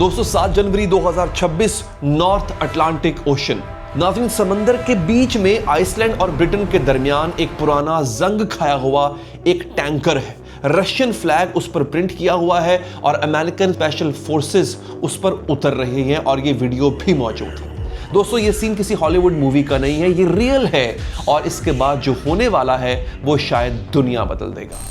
दोस्तों 7 जनवरी 2026 north Atlantic ocean. नाज़रीन, समंदर के बीच में आइसलैंड और ब्रिटेन के दरमियान एक पुराना जंग खाया हुआ एक टैंकर है। रशियन फ्लैग उस पर प्रिंट किया हुआ है और अमेरिकन स्पेशल फोर्सेस उस पर उतर रहे हैं और ये वीडियो भी मौजूद है। दोस्तों ये सीन किसी हॉलीवुड मूवी का नहीं है, ये रियल है और इसके बाद जो होने वाला है वो शायद दुनिया बदल देगा।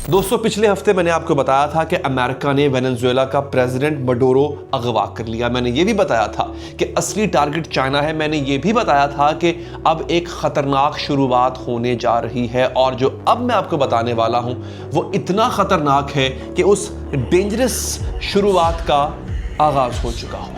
दोस्तों पिछले हफ्ते मैंने आपको बताया था कि अमेरिका ने वेनेजुएला का प्रेसिडेंट मडूरो अगवा कर लिया। मैंने ये भी बताया था कि असली टारगेट चाइना है। मैंने ये भी बताया था कि अब एक खतरनाक शुरुआत होने जा रही है और जो अब मैं आपको बताने वाला हूं वो इतना खतरनाक है कि उस डेंजरस शुरुआत का आगाज हो चुका हो।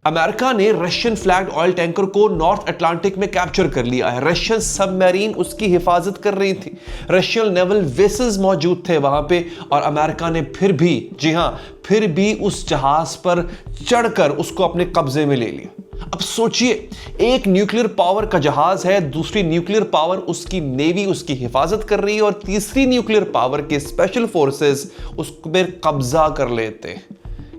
अमेरिका ने रशियन फ्लैग्ड ऑयल टैंकर को नॉर्थ अटलांटिक में कैप्चर कर लिया है। रशियन सबमरीन उसकी हिफाजत कर रही थी। रशियन नेवल वेसल्स मौजूद थे वहां पे और अमेरिका ने फिर भी, जी हां, फिर भी उस जहाज पर चढ़कर उसको अपने कब्जे में ले लिया। अब सोचिए, एक न्यूक्लियर पावर का जहाज है, दूसरी न्यूक्लियर पावर उसकी नेवी उसकी हिफाजत कर रही है और तीसरी न्यूक्लियर पावर के स्पेशल फोर्सेस उस पर कब्जा कर लेते हैं।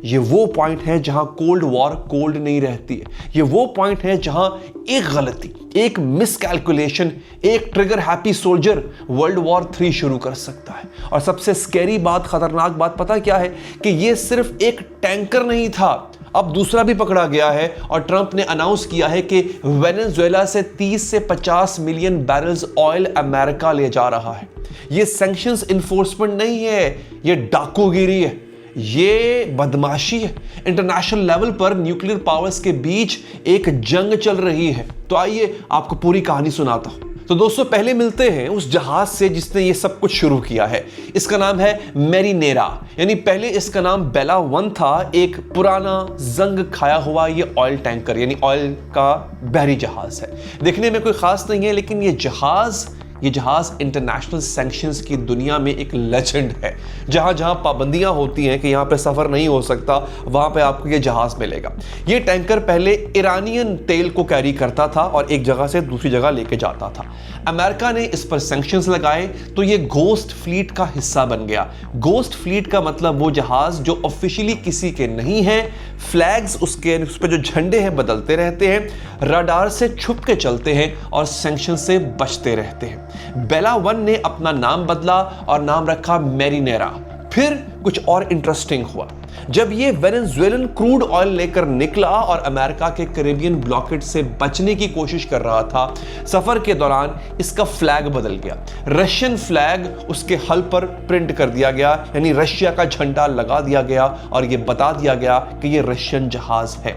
ये वो पॉइंट है जहां कोल्ड वॉर कोल्ड नहीं रहती है। ये वो पॉइंट है जहां एक गलती, एक मिसकैलकुलेशन, एक trigger happy soldier world war 3 शुरू कर सकता है। और सबसे स्कैरी बात, खतरनाक बात पता क्या है कि ये सिर्फ एक टैंकर नहीं था, अब दूसरा भी पकड़ा गया है और ट्रंप ने अनाउंस किया है कि वेनेजुएला से 30 से 50 मिलियन बैरल्स ऑयल अमेरिका ले जा रहा है। ये सैंक्शंस इन्फोर्समेंट नहीं है, ये डाकूगिरी है, ये बदमाशी है। इंटरनेशनल लेवल पर न्यूक्लियर पावर्स के बीच एक जंग चल रही है। तो आइए आपको पूरी कहानी सुनाता हूं। तो दोस्तों पहले मिलते हैं उस जहाज से जिसने ये सब कुछ शुरू किया है। इसका नाम है मैरिनेरा, यानी पहले इसका नाम बेला 1 था। एक पुराना जंग खाया हुआ ये ऑयल टैंकर यानी ऑयल का बहरी जहाज है। देखने में कोई खास नहीं है, लेकिन ये जहाज इंटरनेशनल सैंक्शंस की दुनिया में एक लेजेंड है। जहां जहां पाबंदियां होती हैं कि यहां पे सफर नहीं हो सकता, वहां पे आपको ये जहाज मिलेगा। ये टैंकर पहले ईरानियन तेल को कैरी करता था और एक जगह से दूसरी जगह लेके जाता था। अमेरिका ने इस पर सैंक्शंस लगाए तो ये गोस्ट फ्लीट का हिस्सा बन गया। गोस्ट फ्लीट का मतलब वो जहाज जो ऑफिशियली किसी के नहीं है, फ्लैग्स उस पर जो झंडे हैं बदलते रहते हैं, रडार से छुप के चलते हैं और सैंक्शन से बचते रहते हैं। बेला 1 ने अपना नाम बदला और नाम रखा मैरिनेरा। फिर कुछ और इंटरेस्टिंग हुआ। जब ये वेनेजुएलन क्रूड ऑयल लेकर निकला और अमेरिका के कैरिबियन ब्लॉकेट से बचने की कोशिश कर रहा था, सफर के दौरान इसका फ्लैग बदल गया। रशियन फ्लैग उसके हल पर प्रिंट कर दिया गया, यानी रशिया का झंडा लगा दिया गया और ये बता दिया गया कि ये रशियन जहाज है।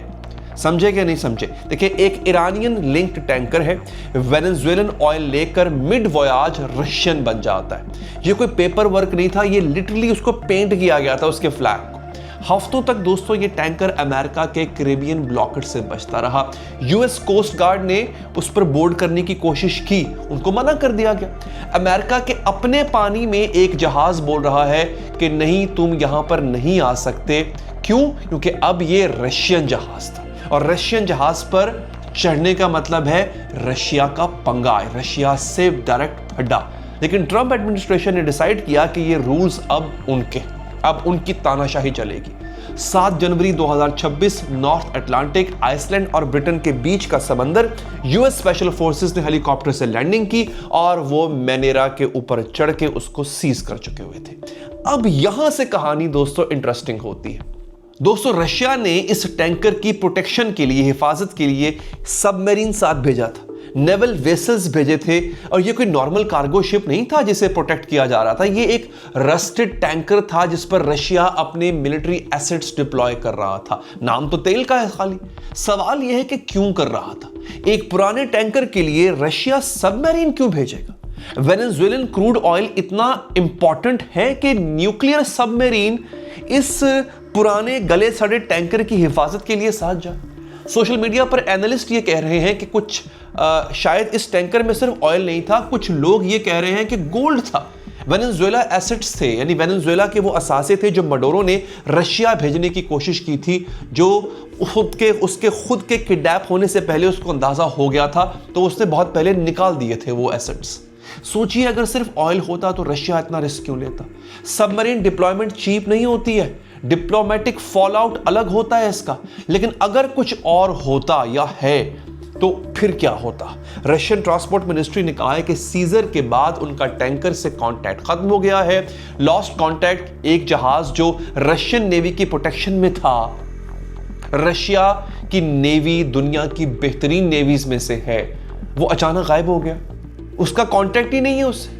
समझे कि नहीं समझे? देखिए, एक ईरानियन लिंक्ड टैंकर है, वेनेजुएलन ऑयल लेकर मिड वॉयाज रशियन बन जाता है। ये कोई पेपर वर्क नहीं था, ये लिटरली उसको पेंट किया गया था उसके फ्लैग को। हफ्तों तक दोस्तों ये टैंकर अमेरिका के कैरिबियन ब्लॉकेट से बचता रहा। यूएस कोस्ट गार्ड ने उस पर बोर्ड करने की कोशिश की, उनको मना कर दिया गया। अमेरिका के अपने पानी में एक जहाज बोल रहा है कि नहीं, तुम यहां पर नहीं आ सकते। क्यों? क्योंकि अब ये रशियन जहाज था और रशियन जहाज पर चढ़ने का मतलब है रशिया का पंगा, रशिया से डायरेक्ट अड्डा। लेकिन ट्रंप एडमिनिस्ट्रेशन ने डिसाइड किया कि ये रूल्स अब उनकी तानाशाही चलेगी। 7 जनवरी 2026 नॉर्थ अटलांटिक, आइसलैंड और ब्रिटेन के बीच का समंदर, यूएस स्पेशल फोर्सेस ने हेलीकॉप्टर से लैंडिंग की और वो मैरिनेरा के ऊपर चढ़ के उसको सीज कर चुके हुए थे। अब यहां से कहानी दोस्तों इंटरेस्टिंग होती है। दोस्तों रशिया ने इस टैंकर की प्रोटेक्शन के लिए, हिफाजत के लिए सबमरीन साथ भेजा था, नेवल वेसल्स भेजे थे और ये कोई नॉर्मल कार्गो शिप नहीं था जिसे प्रोटेक्ट किया जा रहा था। ये एक रस्टेड टैंकर था जिस पर रशिया अपने मिलिट्री एसेट्स डिप्लॉय कर रहा था। नाम तो तेल का है खाली। सवाल यह है कि क्यों कर रहा था? एक पुराने टैंकर के लिए रशिया सबमरीन क्यों भेजेगा? वेनेजुएलन क्रूड ऑयल इतना इंपॉर्टेंट है कि न्यूक्लियर सबमरीन इस पुराने गले सड़े टैंकर की हिफाजत के लिए साथ जाए। सोशल मीडिया पर एनालिस्ट ये कह रहे हैं कि शायद इस टैंकर में सिर्फ ऑयल नहीं था, कुछ लोग ये कह रहे हैं कि गोल्ड था। वेनेजुएला एसेट्स थे, यानी वेनेजुएला के वो असासे थे जो मडोरो ने रशिया भेजने की कोशिश की थी, जो उसके खुद के किडनैप होने से पहले उसको अंदाजा हो गया था, तो उसने बहुत पहले निकाल दिए थे वो एसेट्स। सोचिए अगर सिर्फ ऑयल होता तो रशिया इतना रिस्क क्यों लेता। सबमरीन डिप्लॉयमेंट चीप नहीं होती है, डिप्लोमेटिक फॉल आउट अलग होता है इसका। लेकिन अगर कुछ और होता या है तो फिर क्या होता। रशियन ट्रांसपोर्ट मिनिस्ट्री ने कहा है कि सीजर के बाद उनका टैंकर से कांटेक्ट खत्म हो गया है। लॉस्ट कांटेक्ट एक जहाज जो रशियन नेवी की प्रोटेक्शन में था, रशिया की नेवी दुनिया की बेहतरीन नेवीज में से है, वो अचानक गायब हो गया, उसका कांटेक्ट ही नहीं है उससे।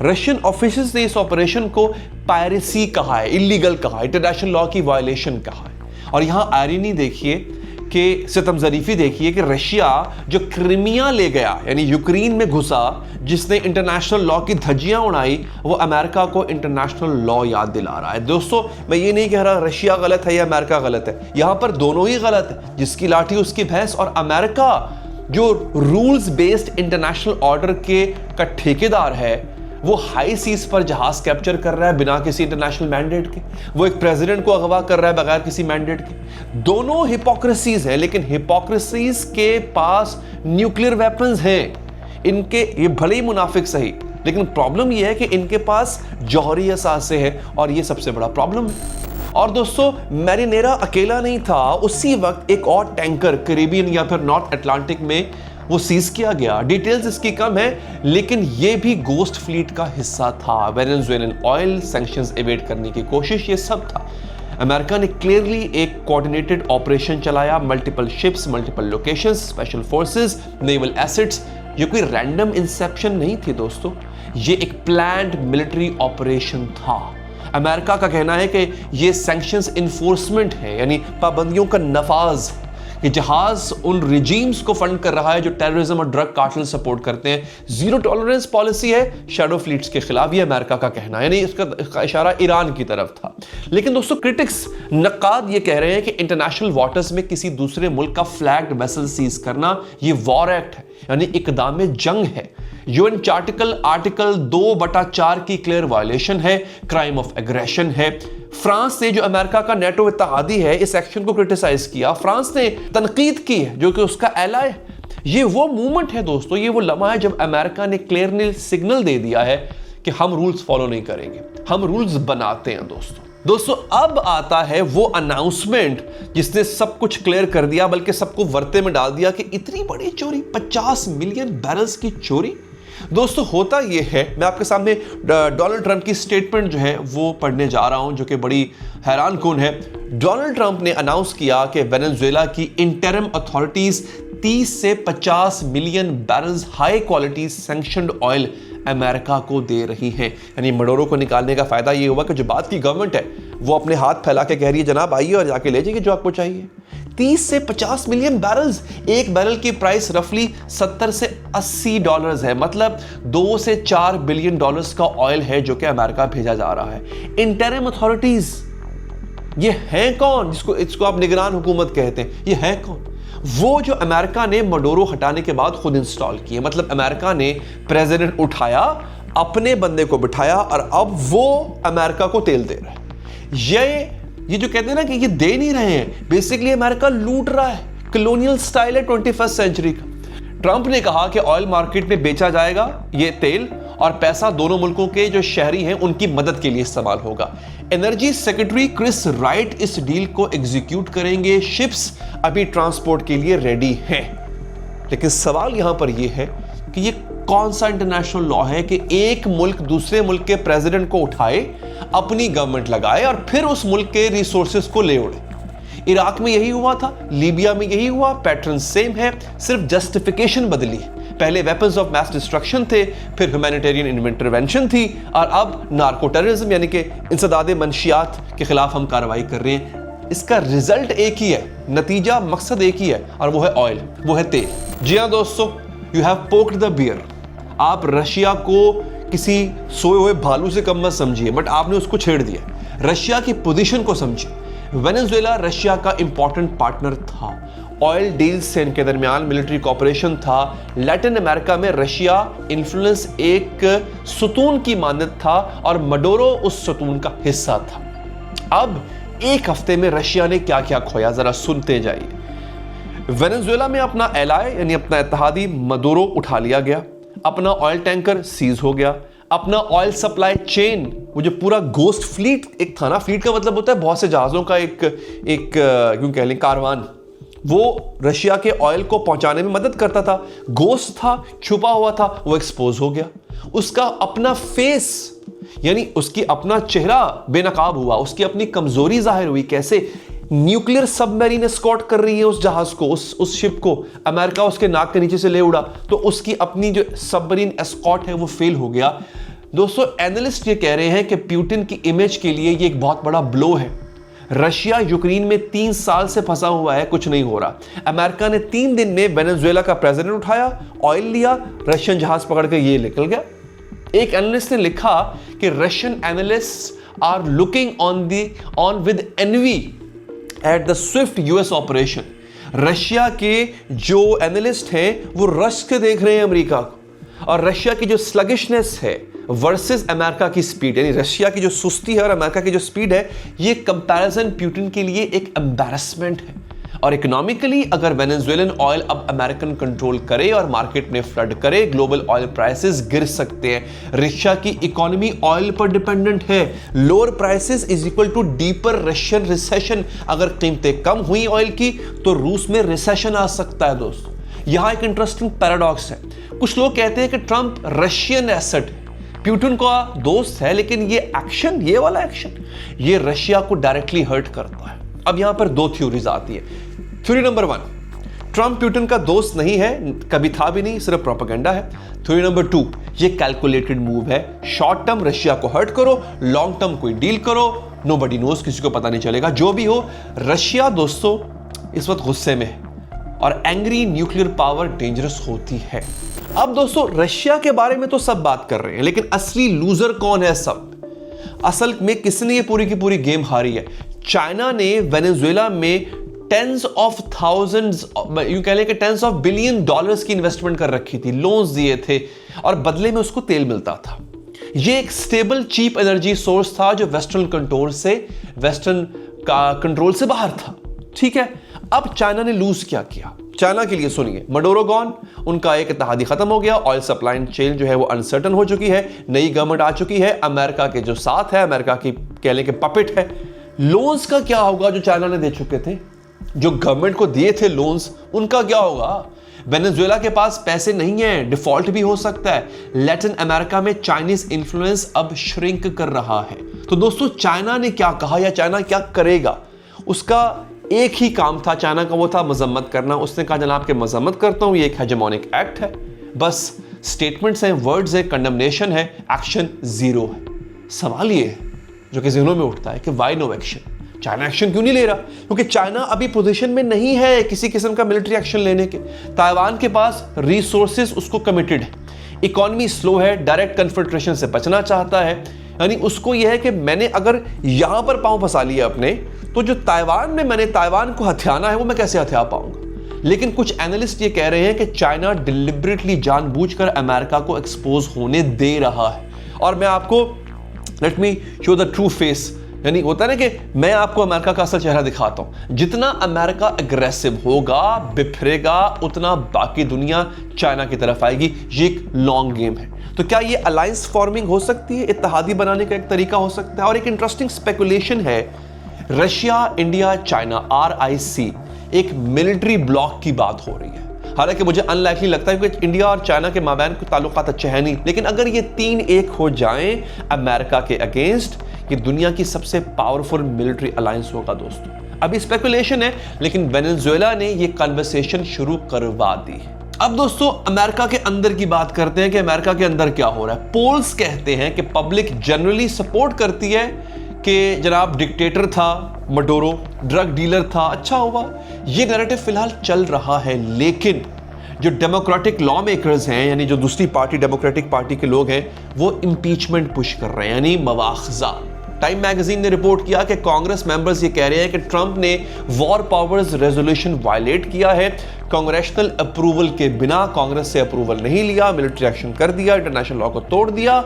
रशियन ऑफिसर्स ने इस ऑपरेशन को पायरेसी कहा है, इलीगल कहा है, इंटरनेशनल लॉ की वायलेशन कहा है। और यहां आयरनी देखिए कि सितमजरीफी देखिए कि रशिया जो क्रिमिया ले गया, यानी यूक्रेन में घुसा, जिसने इंटरनेशनल लॉ की धज्जियां उड़ाई, वो अमेरिका को इंटरनेशनल लॉ याद दिला रहा है। दोस्तों मैं ये नहीं कह रहा रशिया गलत है या अमेरिका गलत है, यहां पर दोनों ही गलत है, जिसकी लाठी उसकी भैंस। और अमेरिका जो रूल्स बेस्ड इंटरनेशनल ऑर्डर के का ठेकेदार है, वो हाई सीज पर जहाज कैप्चर कर रहा है बिना किसी इंटरनेशनल मैंडेट के, वो एक प्रेसिडेंट को अगवा कर रहा है बगैर किसी मैंडेट के। दोनों हिपोक्रेसीज हैं, लेकिन हिपोक्रेसीज के पास न्यूक्लियर वेपन्स हैं। इनके ये भले ही मुनाफिक सही, लेकिन प्रॉब्लम ये है कि इनके पास जौहरी असासे हैं और ये सबसे बड़ा प्रॉब्लम है। और दोस्तों मैरिनेरा अकेला नहीं था, उसी वक्त एक और टैंकर कैरिबियन या फिर नॉर्थ अटलांटिक में वो सीज किया गया। डिटेल्स इसकी कम है, लेकिन ये भी गोस्ट फ्लीट का हिस्सा था। वेनेजुएलन ऑयल सैंक्शंस एवेड करने की कोशिश, ये सब था। अमेरिका ने क्लियरली एक कोऑर्डिनेटेड ऑपरेशन चलाया, multiple ships, multiple locations, special forces, naval assets. ये कोई रैंडम इंसेप्शन नहीं थी दोस्तों, ये एक प्लान्ड मिलिट्री ऑपरेशन था। अमेरिका का कहना है कि ये सैंक्शंस इन्फोर्समेंट है, यानी पाबंदियों का नफाज। ये जहाज उन रिजीम्स को फंड कर रहा है जो टेररिज्म और ड्रग कार्टेल सपोर्ट करते हैं। जीरो टॉलरेंस पॉलिसी है शैडो फ्लीट्स के खिलाफ, ये अमेरिका का कहना है, यानी इसका इशारा ईरान की तरफ था। लेकिन दोस्तों क्रिटिक्स, नक्काद ये कह रहे हैं कि इंटरनेशनल वाटर्स में किसी दूसरे मुल्क का फ्लैग्ड वेसल सीज करना ये वॉर एक्ट है, यानी इकदाम जंग है। यूएन आर्टिकल 2/4 की क्लियर वायलेशन है, क्राइम ऑफ एग्रेशन है। फ्रांस ने, जो अमेरिका का नेटो इत्तेहादी है, इस एक्शन को क्रिटिसाइज किया। फ्रांस ने तनकीद की है, जो कि उसका एलाय है। ये वो मूवमेंट है दोस्तों, ये वो लम्हा है जब अमेरिका ने क्लियरली सिग्नल दे दिया है कि हम रूल्स फॉलो नहीं करेंगे, हम रूल्स बनाते हैं। दोस्तों अब आता है वो अनाउंसमेंट जिसने सब कुछ क्लियर कर दिया, बल्कि सबको वर्ते में डाल दिया कि इतनी बड़ी चोरी, 50 मिलियन बैरल्स की चोरी। दोस्तों होता यह है, मैं आपके सामने डोनाल्ड ट्रंप की स्टेटमेंट जो है वो पढ़ने जा रहा हूं, जो कि बड़ी हैरान कुन है। डोनाल्ड ट्रंप ने अनाउंस किया कि वेनेजुएला की इंटरिम अथॉरिटीज 30 से 50 million barrels high quality sanctioned oil America को दे रही है। यानी मडोरो को निकालने का फायदा ये हुआ कि जो बात की गवर्नमेंट है वो अपने हाथ फैला के कह रही है जनाब आइए और जाके ले जाइए जो आपको चाहिए। 30 से 50 मिलियन बैरल्स, एक बैरल की प्राइस रफली 70 से 80 डॉलर्स है, मतलब 2 से 4 बिलियन डॉलर्स का ऑयल है जो कि अमेरिका भेजा जा रहा है। इंटरिम अथॉरिटीज ये है कौन, इसको आप निगरान हुकूमत कहते हैं, ये है कौन? वो जो अमेरिका ने मडोरो हटाने के बाद खुद इंस्टॉल किए। मतलब अमेरिका ने प्रेसिडेंट उठाया, अपने बंदे को बिठाया और अब वो अमेरिका को तेल दे रहा है। ये जो कहते हैं ना कि ये दे नहीं रहे हैं, बेसिकली अमेरिका लूट रहा है। कॉलोनियल स्टाइल है 21st सेंचुरी का। ट्रंप ने कहा कि ऑयल मार्केट में बेचा जाएगा ये तेल और पैसा दोनों मुल्कों के जो शहरी हैं उनकी मदद के लिए इस्तेमाल होगा। एनर्जी सेक्रेटरी क्रिस राइट इस डील को एग्जीक्यूट करेंगे। शिप्स अभी ट्रांसपोर्ट के लिए रेडी हैं। लेकिन सवाल यहां पर यह है कि ये कौन सा इंटरनेशनल लॉ है कि एक मुल्क दूसरे मुल्क के प्रेसिडेंट को उठाए, अपनी गवर्नमेंट लगाए और फिर उस मुल्क के रिसोर्सेज को ले उड़े। इराक में यही हुआ था, लीबिया में यही हुआ, पैटर्न सेम है, सिर्फ जस्टिफिकेशन बदली। पहले वेपन्स ऑफ मैस डिस्ट्रक्शन थे, फिर ह्यूमैनिटेरियन इंटरवेंशन थी और अब नार्को टेररिज्म यानी कि इंसदादे मंशियात के खिलाफ हम कार्रवाई कर रहे हैं। इसका रिजल्ट एक ही है, नतीजा मकसद एक ही है और वो है ऑयल, वो है तेल। जी हाँ दोस्तों, you have poked the bear. आप रशिया को किसी सोए हुए भालू से कम मत समझिए, बट आपने उसको छेड़ दिया। रशिया की पोजीशन को समझिए। वेनेजुएला रशिया का इंपॉर्टेंट पार्टनर था, ऑयल डील्स से इनके दरमियान मिलिट्री कॉपरेशन था। लैटिन अमेरिका में रशिया इन्फ्लुएंस एक सुतून की मानद था और मडोरो उस सुतून का हिस्सा था। अब एक हफ्ते में रशिया ने क्या क्या खोया, जरा सुनते जाइए। वेनेजुएला में अपना एलाय यानी अपना इत्तेहादी मडोरो उठा लिया गया, अपना ऑयल टैंकर सीज हो गया, अपना ऑयल सप्लाई चेन, वो जो पूरा गोस्ट फ्लीट एक था ना, फ्लीट का मतलब होता है बहुत से जहाजों का एक क्यों कह लें कारवान, वो रशिया के ऑयल को पहुंचाने में मदद करता था। गोस्ट था, छुपा हुआ था, वो एक्सपोज हो गया। उसका अपना फेस यानी उसकी अपना चेहरा बेनकाब हुआ, उसकी अपनी कमजोरी जाहिर हुई। कैसे? न्यूक्लियर सबमरीन एस्कॉर्ट कर रही है उस जहाज को, उस शिप को, अमेरिका उसके नाक के नीचे से ले उड़ा, तो उसकी अपनी जो सबमरीन एस्कॉर्ट है वो फेल हो गया। दोस्तों, एनालिस्ट ये कह रहे हैं कि पुतिन की इमेज के लिए ये एक बहुत बड़ा ब्लो है। रशिया यूक्रेन में 3 साल से फंसा हुआ है, कुछ नहीं हो रहा। अमेरिका ने 3 दिन में वेनेजुएला का प्रेसिडेंट उठाया, ऑयल लिया, रशियन जहाज पकड़ के ये निकल गया। एक एनालिस्ट ने लिखा कि Russian analyst are looking on with envy at the swift US operation. Russia के जो एनालिस्ट हैं वो रश के देख रहे हैं अमेरिका को, और रशिया की जो स्लगिशनेस है वर्सेस अमेरिका की स्पीड, यानी रशिया की जो सुस्ती है और अमेरिका की जो स्पीड है, ये कंपैरिजन पुतिन के लिए एक एम्बैरेसमेंट है। और इकोनॉमिकली अगर वेनेजुएलन ऑयल अब अमेरिकन कंट्रोल करे और मार्केट में फ्लड करे, ग्लोबल ऑयल प्राइसेस गिर सकते हैं। रशिया की इकोनॉमी ऑयल पर डिपेंडेंट है। Lower prices is equal to deeper Russian recession. अगर कीमतें कम हुई ऑयल की तो रूस में रिसेशन आ सकता है। दोस्तों, यहां एक इंटरेस्टिंग पैराडॉक्स है। कुछ लोग कहते हैं कि ट्रंप रशियन एसेट है, पुतिन का दोस्त है, लेकिन ये एक्शन, ये वाला एक्शन, ये रशिया को डायरेक्टली हर्ट करता है। अब यहां पर 2 थ्योरीज आती है। थ्योरी नंबर 1, ट्रंप पुतिन का दोस्त नहीं है, कभी था भी नहीं, सिर्फ प्रोपेगेंडा है। थ्योरी नंबर 2, ये कैलकुलेटेड मूव है। शॉर्ट टर्म रशिया को हर्ट करो, लॉन्ग टर्म कोई डील करो, नोबडी नोज, किसी को पता नहीं चलेगा। जो भी हो, रशिया दोस्तों इस वक्त गुस्से में है और एंग्री न्यूक्लियर पावर डेंजरस होती है। अब दोस्तों, रशिया के बारे में तो सब बात कर रहे हैं, लेकिन असली लूजर कौन है? सब असल में किसने ये पूरी की पूरी गेम हारी है? चाइना ने वेनेजुएला में टेंस ऑफ थाउजेंड्स, यूं कह लें कि $10 बिलियन की इन्वेस्टमेंट कर रखी थी, लोन्स दिए थे और बदले में उसको तेल मिलता था। ये एक स्टेबल चीप एनर्जी सोर्स था जो वेस्टर्न कंट्रोल से बाहर था। ठीक है, अब चाइना ने लूज क्या किया? चाइना के लिए सुनिए, मडोरो गॉन, उनका एक इत्तेहादी खत्म हो गया, ऑयल सप्लाई चेन जो है वो अनसर्टन हो चुकी है, नई गवर्नमेंट आ चुकी है, अमेरिका के जो साथ है, अमेरिका की कह लें कि पपेट है। लोन्स का क्या होगा जो चाइना ने दे चुके थे? जो गवर्नमेंट को दिए थे लोन्स, उनका क्या होगा? वेनेजुएला के पास पैसे नहीं है, डिफॉल्ट भी हो सकता है। लैटिन अमेरिका में चाइनीज इंफ्लुएंस अब श्रिंक कर रहा है। तो दोस्तों, चाइना ने क्या कहा या चाइना क्या करेगा? उसका एक ही काम था चाइना का, वो था मजम्मत करना। उसने कहा जनाब के मजम्मत करता हूं, ये एक हेजेमोनिक एक्ट है, बस स्टेटमेंट्स हैं, वर्ड्स है, कंडमनेशन है, एक्शन जीरो है। सवाल ये है जो कि ज़हनों में उठता है कि why no action? China action क्यों नहीं ले रहा? क्योंकि चाइना अभी पोजीशन में नहीं है किसी किस्म का मिलिट्री एक्शन लेने के। ताइवान के पास रिसोर्सेज उसको कमिटेड है, इकोनॉमी स्लो है, डायरेक्ट कन्फ्रंटेशन से बचना चाहता है। यानी उसको यह है कि मैंने अगर यहां पर पांव फंसा लिया अपने, तो जो ताइवान में मैंने ताइवान को हथियाना है वो मैं कैसे हथिया पाऊंगा? लेकिन कुछ एनालिस्ट ये कह रहे हैं कि चाइना डिलिबरेटली जानबूझकर अमेरिका को एक्सपोज होने दे रहा है। और मैं आपको, let me show the true face, यानी होता है ना कि मैं आपको अमेरिका का असल चेहरा दिखाता हूं। जितना अमेरिका अग्रेसिव होगा, बिफरेगा, उतना बाकी दुनिया चाइना की तरफ आएगी। ये एक लॉन्ग गेम है। तो क्या ये अलायंस फॉर्मिंग हो सकती है? इत्तेहादी बनाने का एक तरीका हो सकता है। और एक इंटरेस्टिंग स्पेकुलेशन है, रशिया, इंडिया, चाइना, RIC एक मिलिट्री ब्लॉक की बात हो रही है। हालांकि मुझे अनलाइकली लगता है क्योंकि इंडिया और चाइना के माबैन कोई ताल्लुकात अच्छे हैं नहीं, लेकिन अगर ये 3 एक हो जाएं अमेरिका के अगेंस्ट, ये दुनिया की सबसे पावरफुल मिलिट्री अलायंस होगा। दोस्तों, अभी स्पेकुलेशन है, लेकिन वेनेजुएला ने ये कन्वर्सेशन शुरू करवा दी है। अब दोस्तों, अमेरिका के अंदर की बात करते हैं कि अमेरिका के अंदर क्या हो रहा है। पोल्स कहते हैं कि पब्लिक जनरली सपोर्ट करती है कि जनाब डिक्टेटर था मडोरो, ड्रग डीलर था, अच्छा हुआ। ये नैरेटिव फिलहाल चल रहा है, लेकिन जो डेमोक्रेटिक लॉ मेकर्स हैं, यानी जो दूसरी पार्टी डेमोक्रेटिक पार्टी के लोग हैं, वो इंपीचमेंट पुश कर रहे हैं, यानी मवाखजा। टाइम मैगजीन ने रिपोर्ट किया कि कांग्रेस मेंबर्स ये कह रहे हैं कि ट्रंप ने वॉर पावर्स रेजोल्यूशन वायलेट किया है, कांग्रेशनल अप्रूवल के बिना कांग्रेस से अप्रूवल नहीं लिया, मिलिट्री एक्शन कर दिया, इंटरनेशनल लॉ को तोड़ दिया।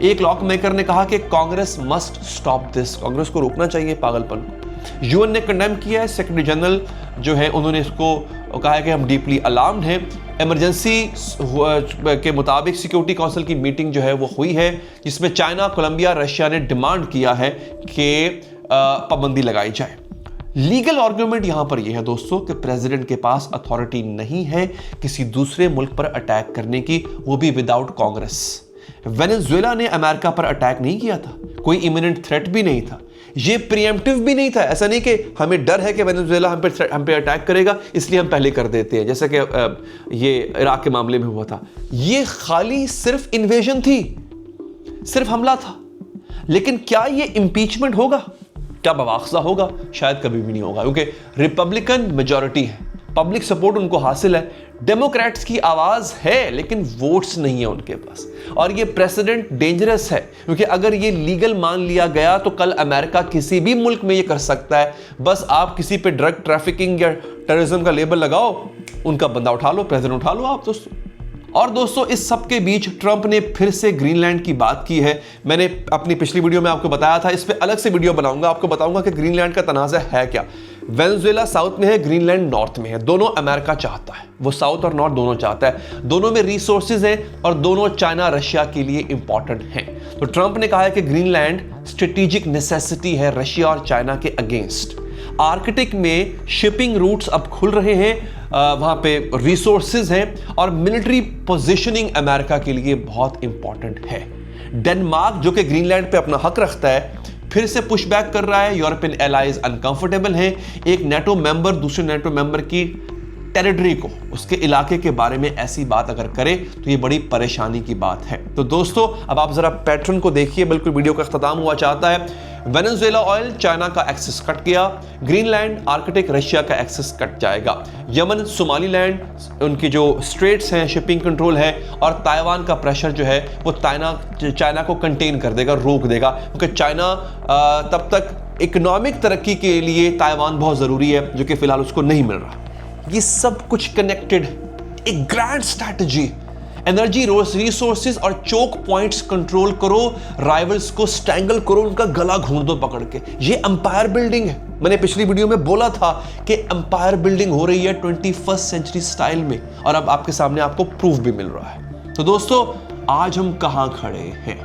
एक लॉ मेकर ने कहा कि Congress must stop this, Congress को रोकना चाहिए पागलपन को। यूएन ने कंडेम किया है, सेक्रेटरी जनरल जो है उन्होंने इसको कहा है कि हम डीपली अलार्म्ड हैं। इमरजेंसी के मुताबिक सिक्योरिटी काउंसिल की मीटिंग जो है वो हुई है, जिसमें चाइना, कोलंबिया, रशिया ने डिमांड किया है कि पाबंदी लगाई जाए। लीगल आर्गुमेंट यहां पर यह है दोस्तों कि प्रेसिडेंट के पास अथॉरिटी नहीं है किसी दूसरे मुल्क पर अटैक करने की, वो भी विदाउट कांग्रेस। वेनेजुएला ने अमेरिका पर अटैक नहीं किया था, कोई इमिनेंट थ्रेट भी नहीं था, ये प्रीएम्प्टिव भी नहीं था। ऐसा नहीं कि हमें डर है कि वेनेजुएला हम पे अटैक करेगा इसलिए हम पहले कर देते हैं, जैसा कि ये इराक के मामले में हुआ था। ये खाली सिर्फ इन्वेजन थी, सिर्फ हमला था। लेकिन क्या ये इंपीचमेंट होगा, क्या बवाख्जा होगा? शायद कभी भी नहीं होगा, क्योंकि रिपब्लिकन मेजॉरिटी है, पब्लिक सपोर्ट उनको हासिल है, डेमोक्रेट्स की आवाज है लेकिन वोट्स नहीं है उनके पास। और ये प्रेसिडेंट डेंजरस है, क्योंकि अगर ये लीगल मान लिया गया तो कल अमेरिका किसी भी मुल्क में ये कर सकता है। बस आप किसी पे ड्रग ट्रैफिकिंग या टेररिज्म का लेबल लगाओ, उनका बंदा उठा लो, प्रेसिडेंट उठा लो आप दोस्तों। और दोस्तों इस सब के बीच ट्रंप ने फिर से ग्रीनलैंड की बात की है। मैंने अपनी पिछली वीडियो में आपको बताया था, इस पे अलग से वीडियो बनाऊंगा, आपको बताऊंगा कि ग्रीनलैंड का तनाज़ा है क्या। वेनेजुएला साउथ में है, ग्रीनलैंड नॉर्थ में है, दोनों अमेरिका चाहता है, वो साउथ और नॉर्थ दोनों चाहता है, दोनों में रिसोर्सेज हैं और दोनों चाइना रशिया के लिए इंपॉर्टेंट हैं। तो ट्रंप ने कहा है कि ग्रीनलैंड स्ट्रेटेजिक नेसेसिटी है रशिया और चाइना के अगेंस्ट। आर्कटिक में शिपिंग रूट्स अब खुल रहे हैं, वहां पे रिसोर्सेज हैं और मिलिट्री पोजीशनिंग अमेरिका के लिए बहुत इंपॉर्टेंट है। डेनमार्क जो कि ग्रीनलैंड पे अपना हक रखता है फिर से पुशबैक कर रहा है, यूरोपियन एलाइज अनकंफर्टेबल हैं। एक नेटो मेंबर दूसरे नेटो मेंबर की टेरिटरी को, उसके इलाके के बारे में ऐसी बात अगर करे तो ये बड़ी परेशानी की बात है। तो दोस्तों अब आप जरा पैटर्न को देखिए, बिल्कुल वीडियो का इख्तिताम हुआ चाहता है। वेनेजुएला ऑयल, चाइना का एक्सेस कट गया, ग्रीनलैंड, आर्कटिक, रशिया का एक्सेस कट जाएगा, यमन, सोमालीलैंड, उनकी जो स्ट्रेट्स हैं, शिपिंग कंट्रोल है, और ताइवान का प्रेशर जो है वो चाइना को कंटेन कर देगा, रोक देगा, क्योंकि चाइना तब तक इकोनॉमिक तरक्की के लिए ताइवान बहुत जरूरी है, जो कि फिलहाल उसको नहीं मिल रहा। ये सब कुछ कनेक्टेड, एक ग्रैंड स्ट्रैटेजी, एनर्जी रिसोर्सेज और चोक पॉइंट्स कंट्रोल करो, राइवल्स को स्ट्रैंगल करो, उनका गला घूंट दो पकड़ के। ये एम्पायर बिल्डिंग है। मैंने पिछली वीडियो में बोला था कि एम्पायर बिल्डिंग हो रही है 21st सेंचुरी स्टाइल में, और अब आपके सामने आपको प्रूफ भी मिल रहा है। तो दोस्तों आज हम कहां खड़े हैं?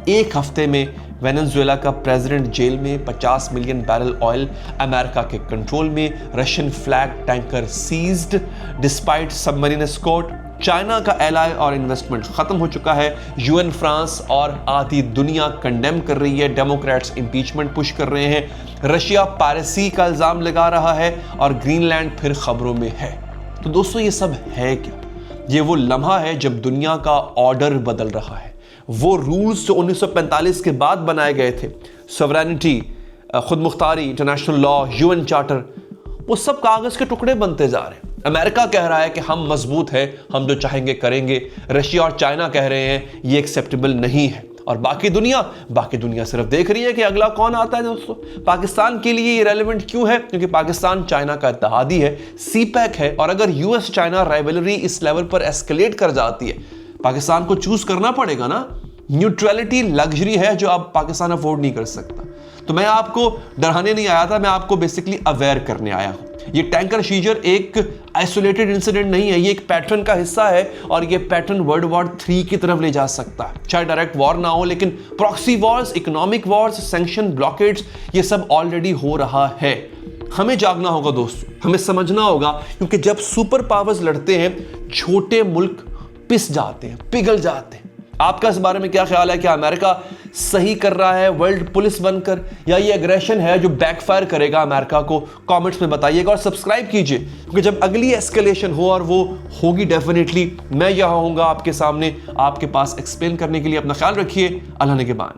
एक हफ्ते में वेनेजुएला का प्रेसिडेंट जेल में, 50 मिलियन बैरल ऑयल अमेरिका के कंट्रोल में, Russian flag tanker seized despite submarine escort, China का एलाय और इन्वेस्टमेंट खत्म हो चुका है, यूएन, फ्रांस और आधी दुनिया कंडेम कर रही है, डेमोक्रेट्स इंपीचमेंट पुश कर रहे हैं, रशिया पायरेसी का इल्जाम लगा रहा है और ग्रीनलैंड फिर खबरों में है। तो दोस्तों ये सब है क्या? ये वो लम्हा है जब दुनिया का ऑर्डर बदल रहा है। वो रूल्स जो 1945 के बाद बनाए गए थे, सॉवरेनिटी, खुद मुख्तारी, इंटरनेशनल लॉ, यूएन चार्टर, वो सब कागज के टुकड़े बनते जा रहे हैं। अमेरिका कह रहा है कि हम मजबूत हैं, हम जो चाहेंगे करेंगे, रशिया और चाइना कह रहे हैं ये एक्सेप्टेबल नहीं है, और बाकी दुनिया सिर्फ देख रही है कि अगला कौन आता है। दोस्तों पाकिस्तान के लिए ये रेलेवेंट क्यों है? क्योंकि पाकिस्तान चाइना का इत्तेहादी है, सीपैक है, और अगर यूएस चाइना राइवलरी इस लेवल पर एस्केलेट कर जाती है, पाकिस्तान को चूज करना पड़ेगा ना। न्यूट्रलिटी लग्जरी है जो अब पाकिस्तान अफोर्ड नहीं कर सकता। तो मैं आपको डराने नहीं आया था, मैं आपको बेसिकली अवेयर करने आया हूं। ये टैंकर सीजर एक आइसोलेटेड इंसिडेंट नहीं है, ये एक पैटर्न का हिस्सा है, और ये पैटर्न वर्ल्ड वॉर 3 की तरफ ले जा सकता है। चाहे डायरेक्ट वॉर ना हो, लेकिन proxy wars, economic wars, sanction, blockades, ये सब ऑलरेडी हो रहा है। हमें जागना होगा दोस्तों, हमें समझना होगा, क्योंकि जब सुपर पावर्स लड़ते हैं छोटे मुल्क पिस जाते हैं, पिघल जाते हैं। आपका इस बारे में क्या ख्याल है? क्या अमेरिका सही कर रहा है वर्ल्ड पुलिस बनकर, या ये एग्रेशन है जो बैकफायर करेगा अमेरिका को? कमेंट्स में बताइएगा और सब्सक्राइब कीजिए, क्योंकि जब अगली एस्केलेशन हो, और वो होगी डेफिनेटली, मैं यहां होऊंगा आपके सामने, आपके पास एक्सप्लेन करने के लिए। अपना ख्याल रखिए। अल्लाह ने के बाद।